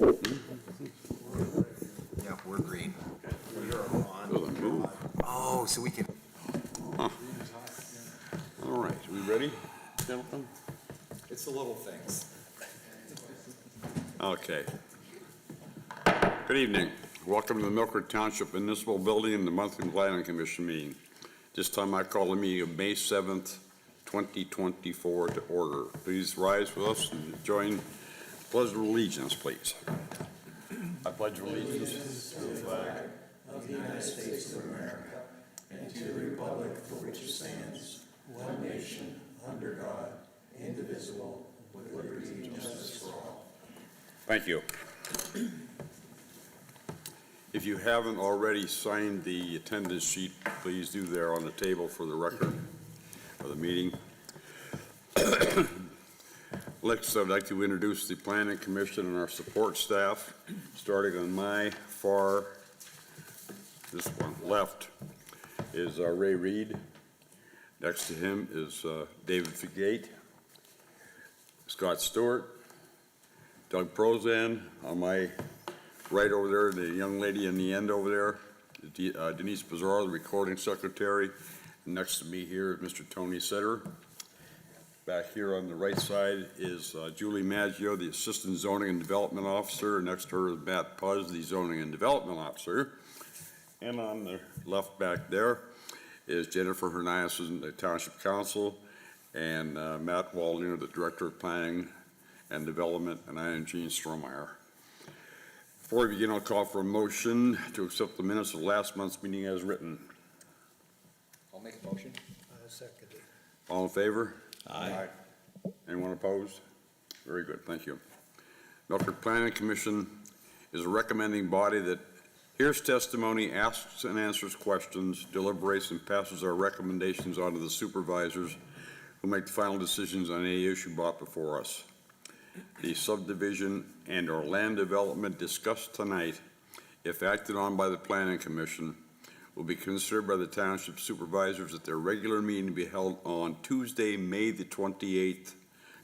Yeah, we're green. Move. Oh, so we can. All right, we ready, gentlemen? It's the little things. Okay. Good evening. Welcome to the Mill Creek Township Municipal Building and the monthly Planning Commission meeting. This time I call the meeting of May 7th, 2024 to order. Please rise with us and join the Pledge of Allegiance, please. I pledge allegiance to the flag of the United States of America and to the republic for which it stands, one nation, under God, indivisible, with liberty and justice for all. Thank you. If you haven't already signed the attendance sheet, please do there on the table for the record of the meeting. Next, I'd like to introduce the Planning Commission and our support staff. Starting on my far, this one, left, is Ray Reed. Next to him is David Fugate, Scott Stewart, Doug Prozan. On my right over there, the young lady in the end over there, Denise Pizarro, the recording secretary. And next to me here is Mr. Tony Setter. Back here on the right side is Julie Maggio, the Assistant Zoning and Development Officer. Next to her is Matt Puz, the Zoning and Development Officer. And on the left back there is Jennifer Hernandez, the Township Council, and Matt Waldner, the Director of Planning and Development, and I am Gene Strohmeyer. Before we begin, I'll call for a motion to accept the minutes of last month's meeting as written. I'll make a motion. Second it. All in favor? Aye. Anyone opposed? Very good, thank you. Mill Creek Planning Commission is a recommending body that hears testimony, asks and answers questions, deliberates and passes our recommendations on to the supervisors who make the final decisions on any issue brought before us. The subdivision and or land development discussed tonight, if acted on by the Planning Commission, will be considered by the Township Supervisors at their regular meeting to be held on Tuesday, May the 28th,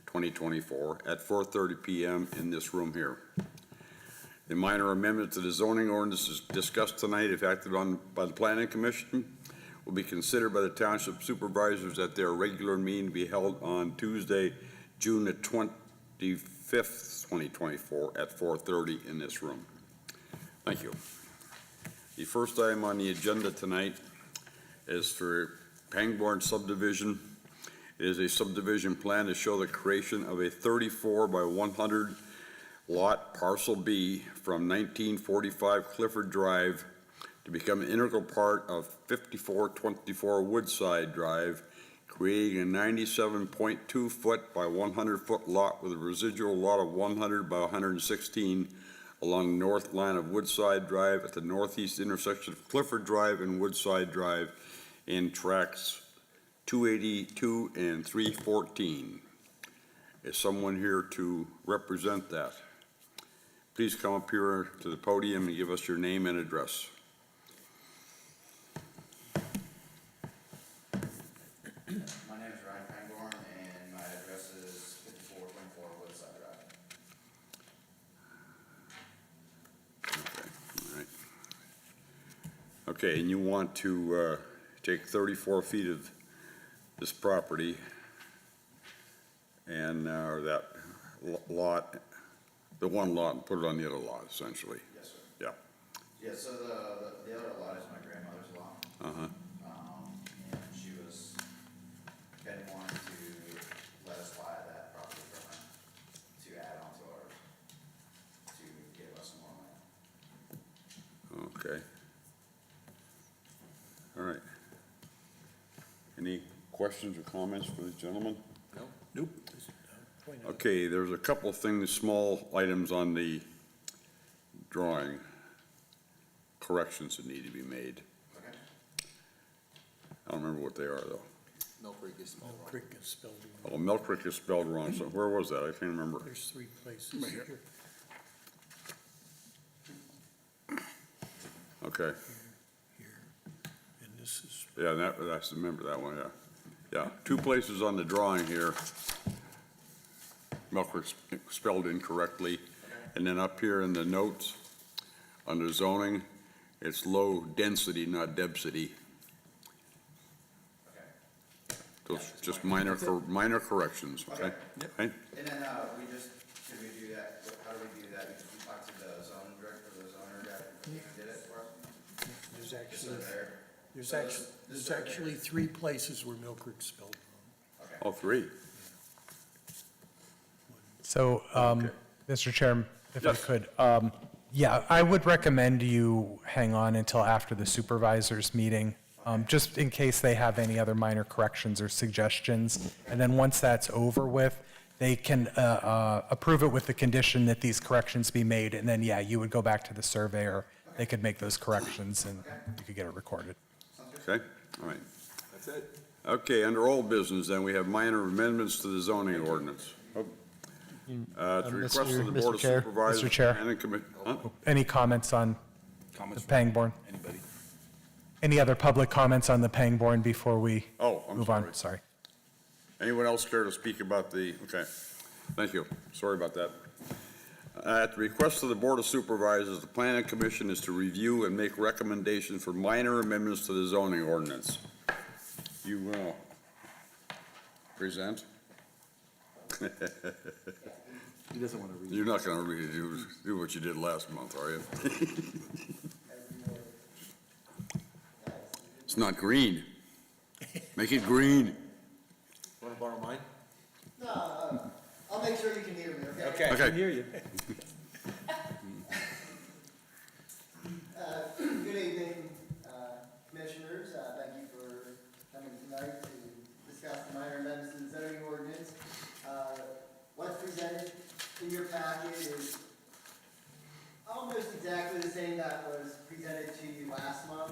2024 at 4:30 p.m. in this room here. The minor amendment to the zoning ordinance discussed tonight, if acted on by the Planning Commission, will be considered by the Township Supervisors at their regular meeting to be held on Tuesday, June the 25th, 2024 at 4:30 in this room. Thank you. The first item on the agenda tonight is for Pangbourne subdivision. It is a subdivision plan to show the creation of a 34 by 100 lot parcel B from 1945 Clifford Drive to become an integral part of 5424 Woodside Drive, creating a 97.2 foot by 100 foot lot with a residual lot of 100 by 116 along the north line of Woodside Drive at the northeast intersection of Clifford Drive and Woodside Drive in tracks 282 and 314. Is someone here to represent that? Please come up here to the podium and give us your name and address. My name is Ryan Pangborn, and my address is 5424 Woodside Drive. Okay, all right. Okay, and you want to take 34 feet of this property and or that lot, the one lot, and put it on the other lot, essentially. Yes, sir. Yeah. Yeah, so the other lot is my grandmother's lot. Uh-huh. And she was been wanting to let us buy that property from her to add on to ours, to give us some more land. Okay. All right. Any questions or comments for the gentleman? No. Nope. Okay, there's a couple things, small items on the drawing, corrections that need to be made. Okay. I don't remember what they are, though. Mill Creek is spelled Mill wrong. Creek is spelled wrong. Oh, Mill Creek is spelled wrong, so where was that? I can't remember. There's three places here. Okay, Here, and this is, yeah, that's, remember that one, yeah. Yeah, two places on the drawing here, Mill Creek spelled incorrectly, And then up here in the notes, under zoning, it's low density, not density. Okay. Those just minor corrections, okay? Okay? And then, we just, did we do that, how do we do that? We talked to the zone director, the zoner guy, who did it for us? There's Just so actually, there. there's actually 3 places where Mill Creek spelled wrong. All three. So, Okay. Mr. Chair, if I Yes. could, yeah, I would recommend you hang on until after the supervisors' meeting, just in case they have any other minor corrections or suggestions. And then once that's over with, they can approve it with the condition that these corrections be made. And then, yeah, you would go back to the surveyor. They could make those corrections and you could get it recorded. Okay, all right. That's it. Okay, under old business, then, we have minor amendments to the zoning ordinance. To request of the Board of Mr. Chair, Supervisors. Mr. Chair. Planning huh? Any comments on the Comments from Pangborn? anybody? Any other public comments on the Pangborn before we Oh, I'm move on? Sorry. Anyone else care to speak about the, okay, thank you, sorry about that. At the request of the Board of Supervisors, the Planning Commission is to review and make recommendations for minor amendments to the zoning ordinance. You will present? He doesn't want to read. You're not gonna really do what you did last month, are you? It's not green. Make it green. Want to borrow mine? No, I'll make sure you can hear me, okay? Okay, I Okay. can hear you. Good evening, commissioners. Thank you for coming tonight to discuss the minor amendments to the zoning ordinance. What's presented in your packet is almost exactly the same that was presented to you last month.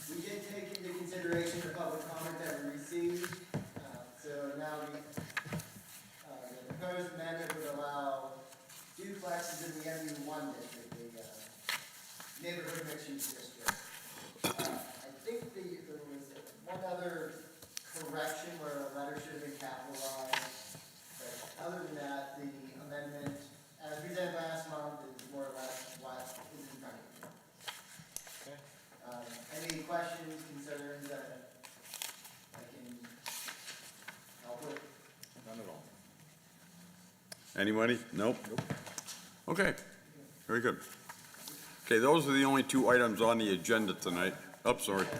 We did take into consideration the public comment that we received. So now the proposed amendment would allow duplexes in the MU1 district, the neighborhood mixed-use district. I think there was one other correction where a letter should have been capitalized. But other than that, the amendment, as presented last month, is more or less what is in front of you. Any questions, concerns that I can help with? None at all. Anybody? Nope? Okay, very good. Okay, those are the only two items on the agenda tonight. Oh, sorry, Could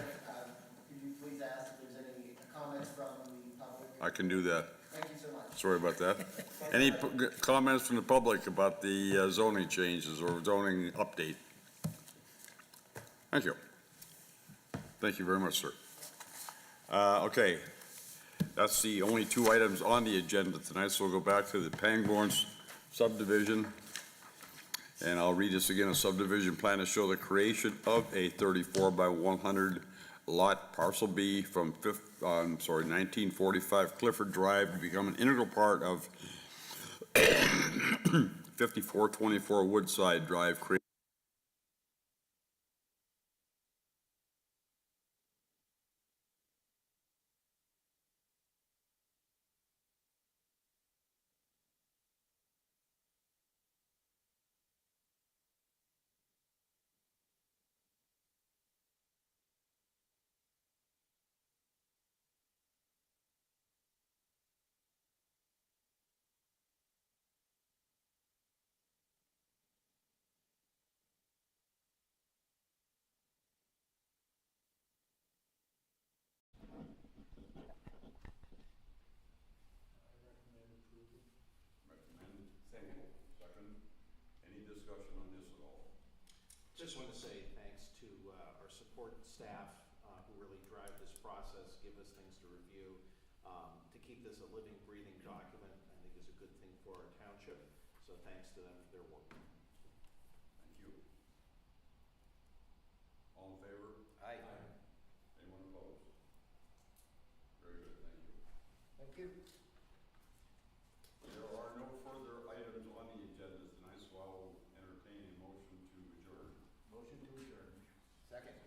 you please ask if there's any comments from the public? I can do that. Thank you so much. Sorry about that. Any comments from the public about the zoning changes or zoning update? Thank you. Thank you very much, sir. Okay, that's the only two items on the agenda tonight, so we'll go back to the Pangborn subdivision. And I'll read this again. A subdivision plan to show the creation of a 34 by 100 lot parcel B from 1945 Clifford Drive to become an integral part of 5424 Woodside Drive. Any discussion on this at all? Just want to say thanks to our support staff who really drive this process, give us things to review. To keep this a living, breathing document, I think is a good thing for our township. So thanks to them for their work. Thank you. All in favor? Aye. Anyone opposed? Very good, thank you. Thank you. There are no further items on the agenda tonight, so I will entertain a motion to adjourn. Motion to adjourn. Second.